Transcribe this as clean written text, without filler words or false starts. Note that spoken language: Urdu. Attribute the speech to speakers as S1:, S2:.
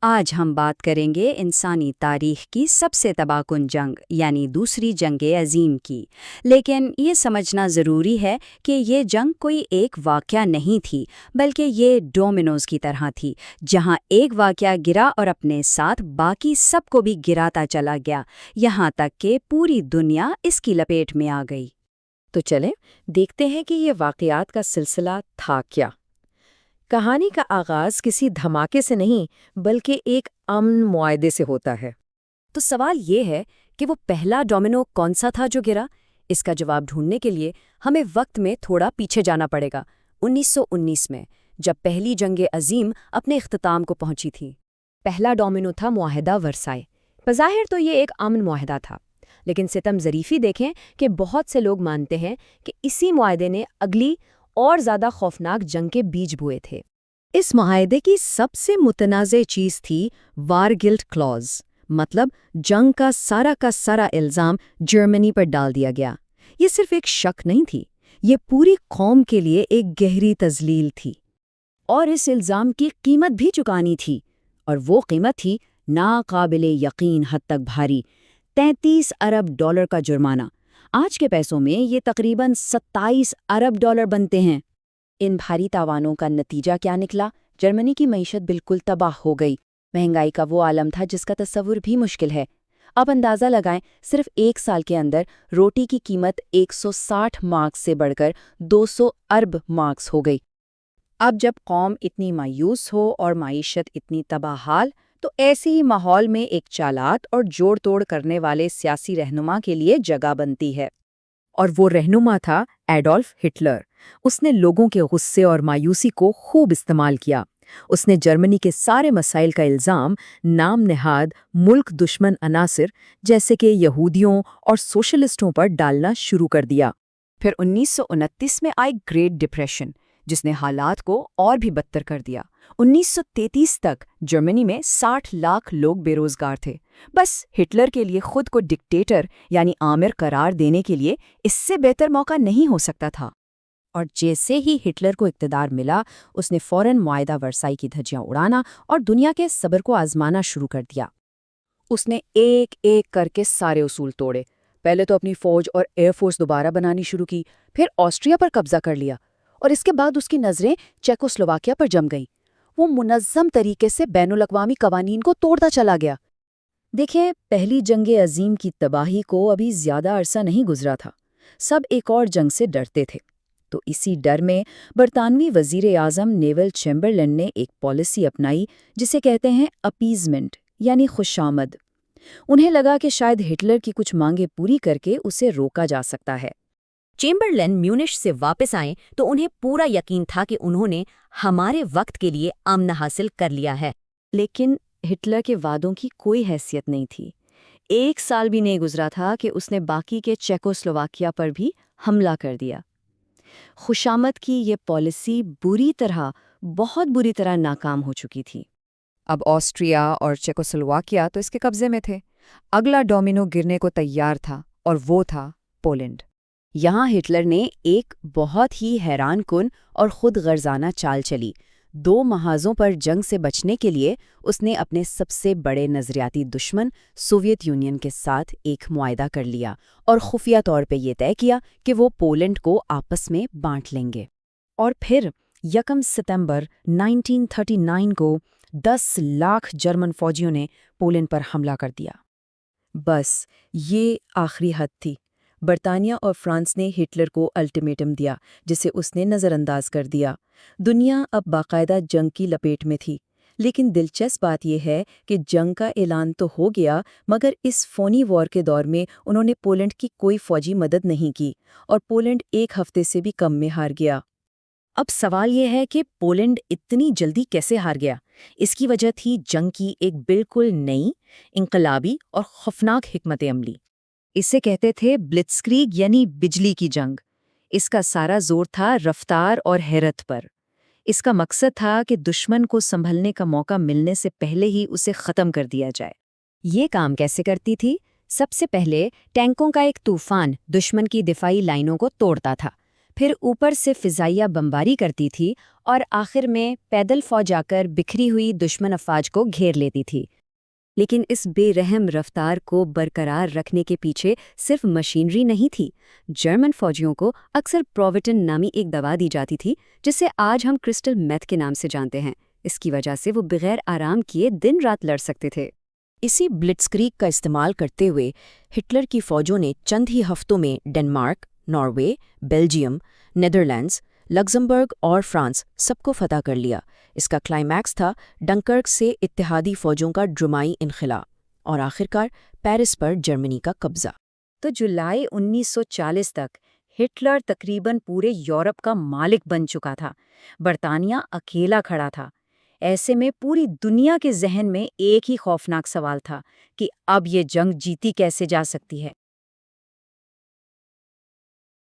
S1: آج ہم بات کریں گے انسانی تاریخ کی سب سے تباہ کن جنگ یعنی دوسری جنگ عظیم کی۔ لیکن یہ سمجھنا ضروری ہے کہ یہ جنگ کوئی ایک واقعہ نہیں تھی، بلکہ یہ ڈومینوز کی طرح تھی، جہاں ایک واقعہ گرا اور اپنے ساتھ باقی سب کو بھی گراتا چلا گیا، یہاں تک کہ پوری دنیا اس کی لپیٹ میں آ گئی۔
S2: تو چلیں دیکھتے ہیں کہ یہ واقعات کا سلسلہ تھا کیا۔ کہانی کا آغاز کسی دھماکے سے نہیں بلکہ ایک امن معاہدے سے ہوتا ہے۔
S3: تو سوال یہ ہے کہ وہ پہلا ڈومینو کون سا تھا جو گرا؟ اس کا جواب ڈھونڈنے کے لیے ہمیں وقت میں تھوڑا پیچھے جانا پڑے گا، 1919 میں، جب پہلی جنگ عظیم اپنے اختتام کو پہنچی تھی۔ پہلا ڈومینو تھا معاہدہ ورسائے۔ بظاہر تو یہ ایک امن معاہدہ تھا، لیکن ستم ظریفی دیکھیں کہ بہت سے لوگ مانتے ہیں کہ اسی معاہدے نے اگلی اور زیادہ خوفناک جنگ کے بیج بوئے تھے۔
S2: اس معاہدے کی سب سے متنازع چیز تھی وار گلٹ کلوز، مطلب جنگ کا سارا الزام جرمنی پر ڈال دیا گیا۔ یہ صرف ایک شک نہیں تھی، یہ پوری قوم کے لیے ایک گہری تذلیل تھی۔
S3: اور اس الزام کی قیمت بھی چکانی تھی، اور وہ قیمت تھی ناقابل یقین حد تک بھاری، 33 ارب ڈالر کا جرمانہ۔ آج کے پیسوں میں یہ تقریباً 27 ارب ڈالر بنتے ہیں۔ ان بھاری تاوانوں کا نتیجہ کیا نکلا؟ جرمنی کی معیشت بالکل تباہ ہو گئی۔ مہنگائی کا وہ عالم تھا جس کا تصور بھی مشکل ہے۔ اب اندازہ لگائیں، صرف ایک سال کے اندر روٹی کی قیمت 160 مارکس سے بڑھ کر 200 ارب مارکس ہو گئی۔ اب جب قوم اتنی مایوس ہو اور معیشت اتنی تباہ حال، تو ایسے ہی ماحول میں ایک چالاک اور جوڑ توڑ کرنے والے سیاسی رہنما کے لیے جگہ بنتی ہے۔
S2: اور وہ رہنما تھا ایڈولف ہٹلر۔ اس نے لوگوں کے غصے اور مایوسی کو خوب استعمال کیا۔ اس نے جرمنی کے سارے مسائل کا الزام نام نہاد ملک دشمن عناصر جیسے کہ یہودیوں اور سوشلسٹوں پر ڈالنا شروع کر دیا۔
S3: پھر 1929 میں آئی گریٹ ڈپریشن، جس نے حالات کو اور بھی بدتر کر دیا۔ 1933 تک جرمنی میں 60 لاکھ لوگ بے روزگار تھے۔ بس ہٹلر کے لیے خود کو ڈکٹیٹر یعنی آمر قرار دینے کے لیے اس سے بہتر موقع نہیں ہو سکتا تھا۔
S1: اور جیسے ہی ہٹلر کو اقتدار ملا، اس نے فوراً معاہدہ ورسائی کی دھجیاں اڑانا اور دنیا کے صبر کو آزمانا شروع کر دیا۔
S3: اس نے ایک ایک کر کے سارے اصول توڑے۔ پہلے تو اپنی فوج اور ایئر فورس دوبارہ بنانی شروع کی، پھر آسٹریا پر قبضہ کر لیا، اور اس کے بعد اس کی نظریں چیکوسلوواکیہ پر جم گئیں۔ وہ منظم طریقے سے بین الاقوامی قوانین کو توڑتا چلا گیا۔
S2: دیکھیں، پہلی جنگ عظیم کی تباہی کو ابھی زیادہ عرصہ نہیں گزرا تھا۔ سب ایک اور جنگ سے ڈرتے تھے۔ تو اسی ڈر میں برطانوی وزیر اعظم نیول چیمبرلین نے ایک پالیسی اپنائی جسے کہتے ہیں اپیزمنٹ یعنی خوشامد۔ انہیں لگا کہ شاید ہٹلر کی کچھ مانگیں پوری کر کے اسے روکا جا سکتا ہے۔
S3: چیمبرلین میونش سے واپس آئیں تو انہیں پورا یقین تھا کہ انہوں نے ہمارے وقت کے لیے امن حاصل کر لیا ہے۔
S2: لیکن ہٹلر کے وعدوں کی کوئی حیثیت نہیں تھی۔ ایک سال بھی نہیں گزرا تھا کہ اس نے باقی کے چیکوسلوواکیہ پر بھی حملہ کر دیا۔ خوشامد کی یہ پالیسی بہت بری طرح ناکام ہو چکی تھی۔
S4: اب آسٹریا اور چیکوسلوواکیہ تو اس کے قبضے میں تھے۔ اگلا ڈومینو گرنے کو تیار تھا، اور وہ تھا پولینڈ۔
S3: یہاں ہٹلر نے ایک بہت ہی حیران کن اور خود غرضانہ چال چلی۔ 2 محاذوں پر جنگ سے بچنے کے لیے اس نے اپنے سب سے بڑے نظریاتی دشمن سوویت یونین کے ساتھ ایک معاہدہ کر لیا اور خفیہ طور پہ یہ طے کیا کہ وہ پولینڈ کو آپس میں بانٹ لیں گے۔
S2: اور پھر 1 ستمبر 1939 کو 10 لاکھ جرمن فوجیوں نے پولینڈ پر حملہ کر دیا۔ بس یہ آخری حد تھی۔ برطانیہ اور فرانس نے ہٹلر کو الٹیمیٹم دیا، جسے اس نے نظر انداز کر دیا۔ دنیا اب باقاعدہ جنگ کی لپیٹ میں تھی۔ لیکن دلچسپ بات یہ ہے کہ جنگ کا اعلان تو ہو گیا، مگر اس فونی وار کے دور میں انہوں نے پولینڈ کی کوئی فوجی مدد نہیں کی، اور پولینڈ 1 ہفتے سے بھی کم میں ہار گیا۔ اب سوال یہ ہے کہ پولینڈ اتنی جلدی کیسے ہار گیا؟ اس کی وجہ تھی جنگ کی ایک بالکل نئی، انقلابی اور خوفناک حکمت عملی۔ اسے کہتے تھے بلٹسکریگ یعنی بجلی کی جنگ۔ اس کا سارا زور تھا رفتار اور حیرت پر۔ اس کا مقصد تھا کہ دشمن کو سنبھلنے کا موقع ملنے سے پہلے ہی اسے ختم کر دیا جائے۔
S1: یہ کام کیسے کرتی تھی؟ سب سے پہلے ٹینکوں کا ایک طوفان دشمن کی دفاعی لائنوں کو توڑتا تھا۔ پھر اوپر سے فضائیہ بمباری کرتی تھی اور آخر میں پیدل فوج آ کر بکھری ہوئی دشمن افواج کو گھیر لیتی تھی۔ لیکن اس بے رحم رفتار کو برقرار رکھنے کے پیچھے صرف مشینری نہیں تھی۔ جرمن فوجیوں کو اکثر پروویٹن نامی ایک دوا دی جاتی تھی جسے آج ہم کرسٹل میتھ کے نام سے جانتے ہیں۔ اس کی وجہ سے وہ بغیر آرام کیے دن رات لڑ سکتے تھے۔
S2: اسی بلٹسکریگ کا استعمال کرتے ہوئے ہٹلر کی فوجوں نے چند ہی ہفتوں میں Denmark, Norway, Belgium, Netherlands, Luxembourg اور فرانس سب کو فتح کر لیا۔ اس کا کلائمیکس تھا ڈنکرک سے اتحادی فوجوں کا ڈرامائی انخلا اور آخرکار پیرس پر جرمنی کا قبضہ۔
S1: تو جولائی 1940 تک ہٹلر تقریباً پورے یورپ کا مالک بن چکا تھا۔ برطانیہ اکیلا کھڑا تھا۔ ایسے میں پوری دنیا کے ذہن میں ایک ہی خوفناک سوال تھا کہ اب یہ جنگ جیتی کیسے جا سکتی ہے۔